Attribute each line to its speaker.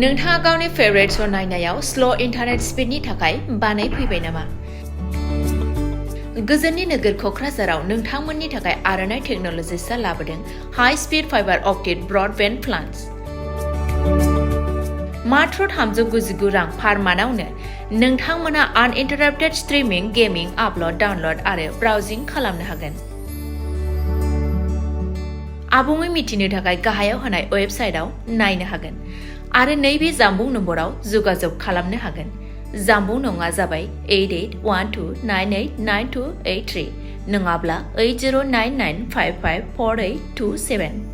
Speaker 1: नोंथाङा गावनि फेभरेट श' नायनायाव स्ल' इन्टारनेट स्पिडनि थाखाय बानायफैबाय नामा? गोजोननि नोगोर क'क्राझाराव नोंथांमोननि थाखाय आर'नाइ टेक्न'लजिसआ लाबोदों high speed fibre optic broadband plans. मात्र 399 रां पार मान्थआवनो नोंथांमोना आनइन्टाराप्टेड स्ट्रीमिंग, गेमिं, आपल'ड, डाउनल'ड आरो ब्राउजिं खालामनो हागोन। आबुङै मिथिनो थाखाय गाहायाव होनाय वेबसाइटआव नायनो हागोन आरो नैबे जानबुं नम्बराव जगाजग खालामनो हागोन। जानबुं नङा जाबाय 8812989283 नङाब्ला 8099554827।